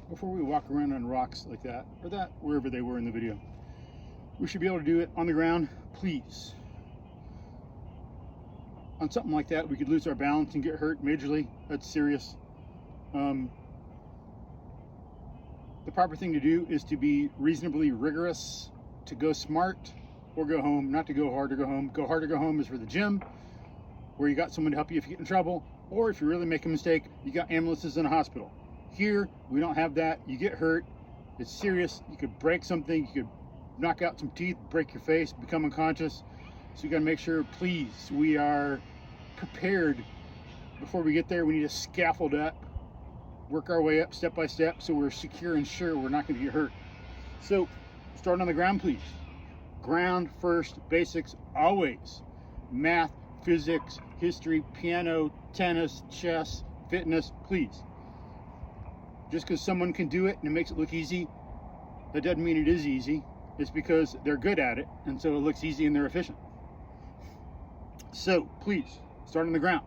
before we walk around on rocks like that, or that, wherever they were in the video. We should be able to do it on the ground, please. On something like that, we could lose our balance and get hurt majorly. That's serious. The proper thing to do is to be reasonably rigorous, to go smart or go home, not to go hard or go home. Go hard or go home is for the gym, where you got someone to help you if you get in trouble, or if you really make a mistake, you got ambulances in a hospital. Here, we don't have that. You get hurt, it's serious. You could break something, you could knock out some teeth, break your face, become unconscious. So you gotta make sure, please, we are prepared before we get there. We need to scaffold up, work our way up step by step so we're secure and sure we're not gonna get hurt. So, start on the ground, please. Ground first, basics, always. Math, physics, history, piano, tennis, chess, fitness, please. Just because someone can do it and it makes it look easy, that doesn't mean it is easy. It's because they're good at it, and so it looks easy and they're efficient. So, please, start on the ground.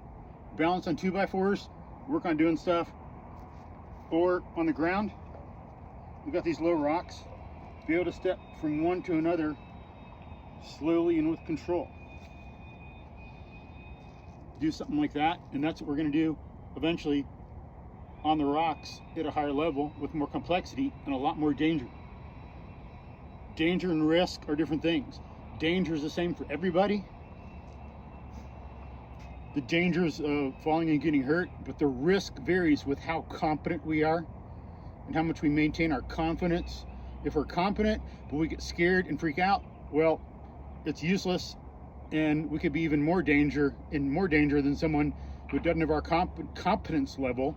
Balance on 2x4s, work on doing stuff. Or on the ground, we've got these low rocks. Be able to step from one to another slowly and with control. Do something like that, and that's what we're gonna do eventually on the rocks at a higher level with more complexity and a lot more danger. Danger and risk are different things. Danger is the same for everybody. The dangers of falling and getting hurt, but the risk varies with how competent we are and how much we maintain our confidence. If we're competent, but we get scared and freak out, well, it's useless, and we could be even more danger than someone who doesn't have our competence level,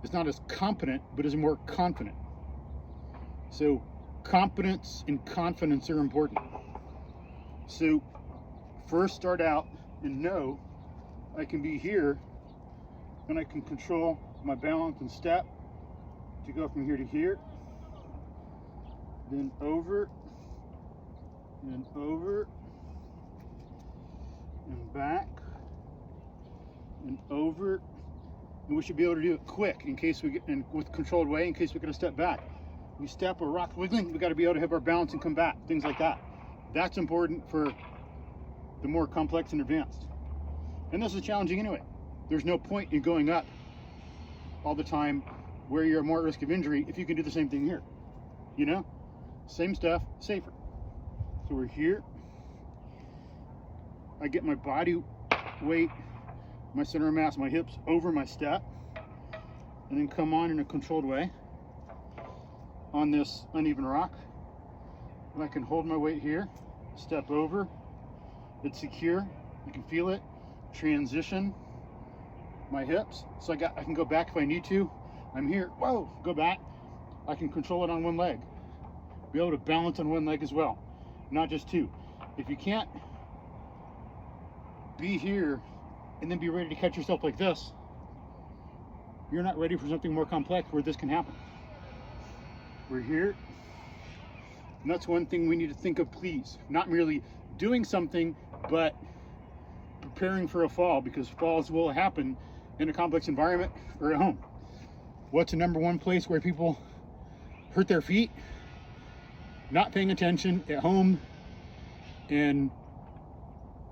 is not as competent, but is more confident. So competence and confidence are important. So first start out and know I can be here and I can control my balance and step to go from here to here, then over, and over, and back, and over. And we should be able to do it quick in case we get, and with controlled way, in case we're gonna step back. We step or rock wiggling, we gotta be able to have our balance and come back, things like that. That's important for the more complex and advanced. And this is challenging anyway. There's no point in going up all the time where you're more at risk of injury if you can do the same thing here. You know? Same stuff, safer. So we're here. I get my body weight, my center of mass, my hips over my step, and then come on in a controlled way on this uneven rock. And I can hold my weight here, step over, it's secure, you can feel it, transition my hips. So I can go back if I need to. I'm here, whoa, go back. I can control it on one leg. Be able to balance on one leg as well, not just two. If you can't be here and then be ready to catch yourself like this, you're not ready for something more complex where this can happen. We're here, and that's one thing we need to think of, please. Not merely doing something, but preparing for a fall, because falls will happen in a complex environment or at home. What's the number one place where people hurt their feet? Not paying attention at home and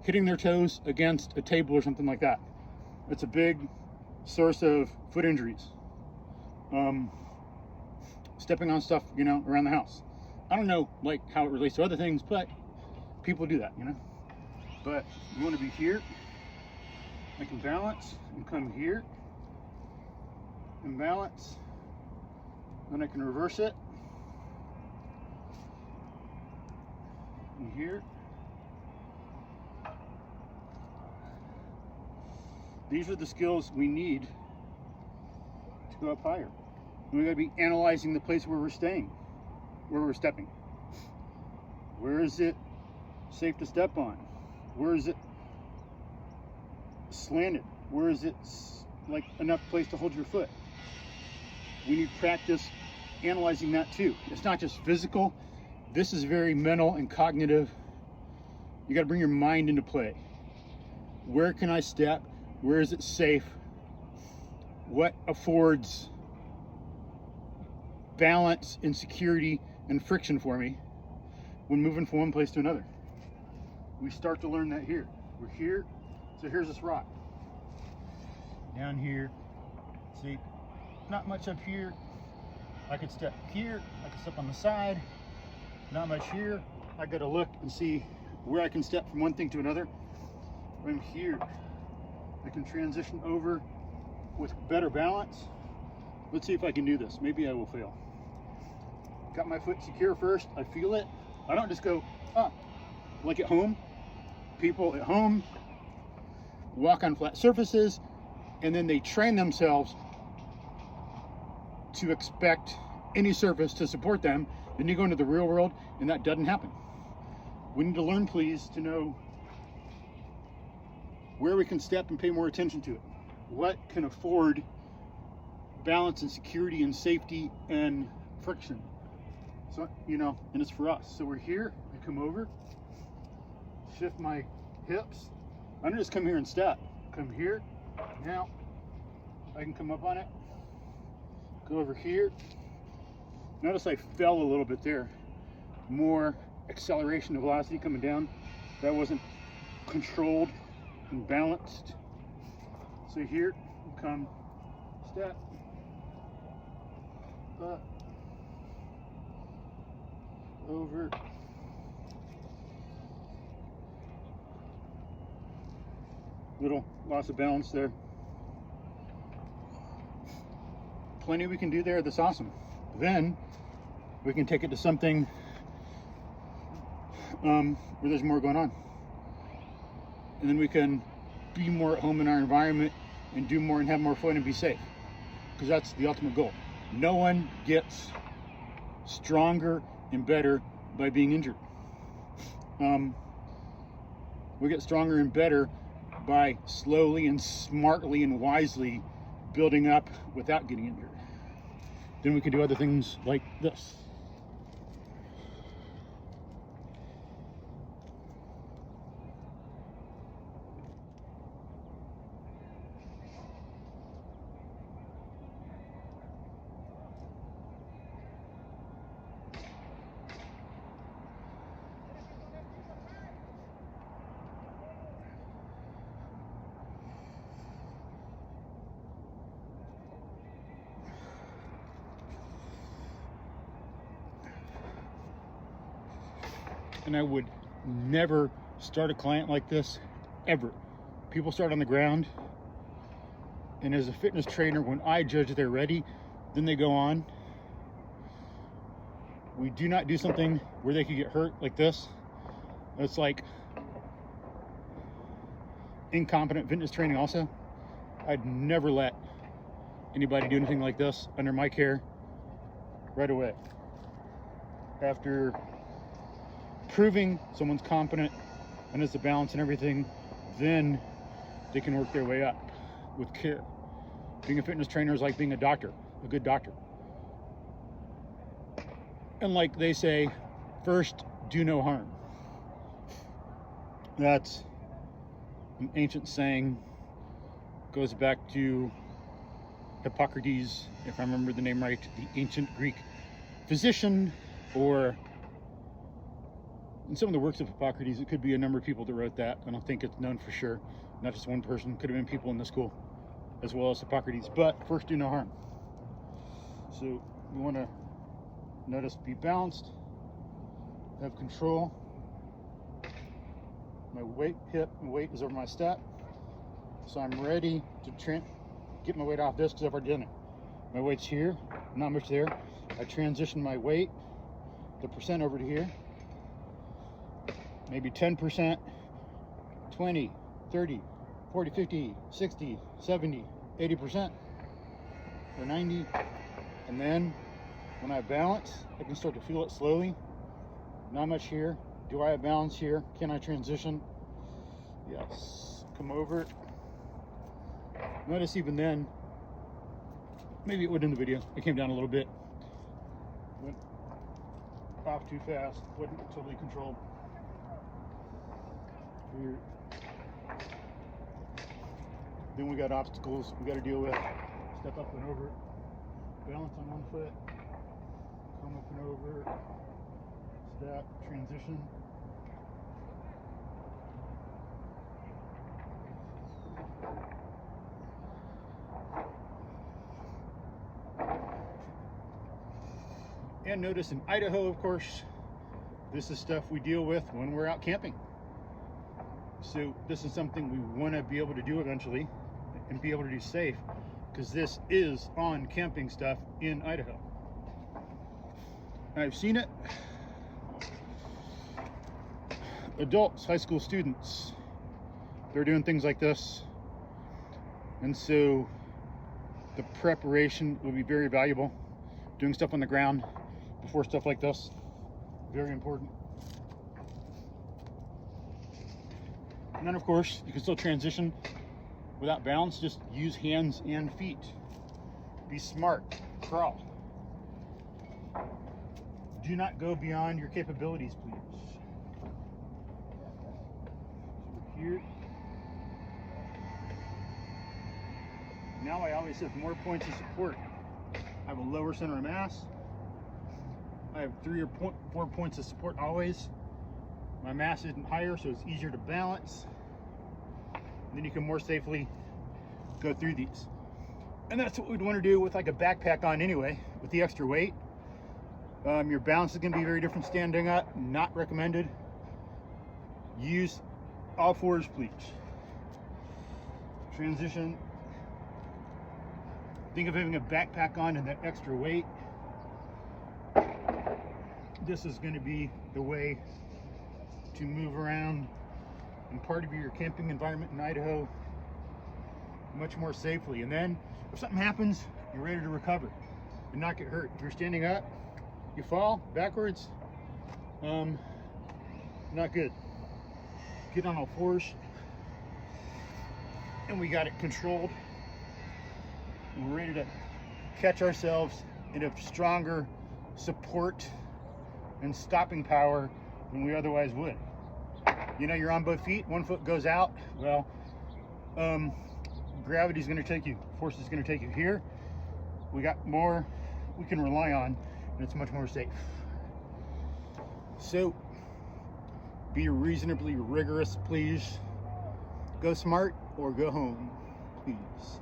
hitting their toes against a table or something like that. It's a big source of foot injuries. Stepping on stuff, you know, around the house. I don't know like how it relates to other things, but people do that, you know. But you want to be here. I can balance and come here and balance. Then I can reverse it. And here. These are the skills we need to go up higher. And we gotta be analyzing the place where we're staying, where we're stepping. Where is it safe to step on? Where is it slanted? Where is it like enough place to hold your foot? We need practice analyzing that too. It's not just physical. This is very mental and cognitive. You gotta bring your mind into play. Where can I step? Where is it safe? What affords balance and security and friction for me when moving from one place to another. We start to learn that here. We're here, so here's this rock. Down here, see, not much up here. I could step here, I could step on the side. Not much here. I gotta look and see where I can step from one thing to another. From here, I can transition over with better balance. Let's see if I can do this. Maybe I will fail. Got my foot secure first. I feel it. I don't just go up. Like at home, people at home walk on flat surfaces and then they train themselves to expect any surface to support them. Then you go into the real world and that doesn't happen. We need to learn, please, to know where we can step and pay more attention to it. What can afford balance and security and safety and friction. So, you know, and it's for us. So we're here, I come over, shift my hips. I don't just come here and step. Come here, now I can come up on it, go over here. Notice I fell a little bit there. More acceleration and velocity coming down. That wasn't controlled and balanced. So here, come, step, up, over, little loss of balance there. Plenty we can do there, that's awesome. Then we can take it to something where there's more going on. And then we can be more at home in our environment and do more and have more fun and be safe. Because that's the ultimate goal. No one gets stronger and better by being injured. We get stronger and better by slowly and smartly and wisely building up without getting injured. Then we can do other things like this. And I would never start a client like this, ever. People start on the ground, and as a fitness trainer, when I judge they're ready, then they go on. We do not do something where they could get hurt like this. It's like incompetent fitness training also. I'd never let anybody do anything like this under my care right away. After proving someone's competent and has the balance and everything, then they can work their way up with care. Being a fitness trainer is like being a doctor, a good doctor. And like they say, first, do no harm. That's an ancient saying, goes back to Hippocrates, if I remember the name right, the ancient Greek physician, or in some of the works of Hippocrates, it could be a number of people that wrote that. I don't think it's known for sure. Not just one person. Could have been people in the school as well as Hippocrates. But first, do no harm. So we want to notice, be balanced, have control. My hip and weight is over my step. So I'm ready to get my weight off this because I've already done it. My weight's here, not much there. I transition my weight, the percent over to here. Maybe 10%, 20, 30, 40, 50, 60, 70, 80%, or 90. And then when I balance, I can start to feel it slowly. Not much here. Do I have balance here? Can I transition? Yes. Come over. Notice even then, maybe it would in the video. It came down a little bit. Went off too fast. Wasn't totally controlled. Here. Then we got obstacles we got to deal with. Step up and over. Balance on one foot. Come up and over, step, transition. And notice in Idaho, of course, this is stuff we deal with when we're out camping. So this is something we want to be able to do eventually and be able to do safe, because this is on camping stuff in Idaho. I've seen it. Adults, high school students, they're doing things like this. And so the preparation will be very valuable. Doing stuff on the ground before stuff like this, very important. And then of course, you can still transition without balance, just use hands and feet. Be smart, crawl. Do not go beyond your capabilities, please. So here. Now I always have more points of support. I have a lower center of mass. I have 3 or 4 points of support always. My mass isn't higher, so it's easier to balance. And then you can more safely go through these. And that's what we'd want to do with like a backpack on anyway, with the extra weight. Your balance is going to be very different standing up, not recommended. Use all fours, please. Transition. Think of having a backpack on and that extra weight. This is going to be the way to move around in part of your camping environment in Idaho much more safely. And then if something happens, you're ready to recover and not get hurt. If you're standing up, you fall backwards, not good. Get on all fours, and we got it controlled. We're ready to catch ourselves in a stronger support and stopping power than we otherwise would. You know, you're on both feet, one foot goes out, well, gravity's going to take you, force is going to take you here. We got more we can rely on, and it's much more safe. So be reasonably rigorous, please. Go smart or go home, please.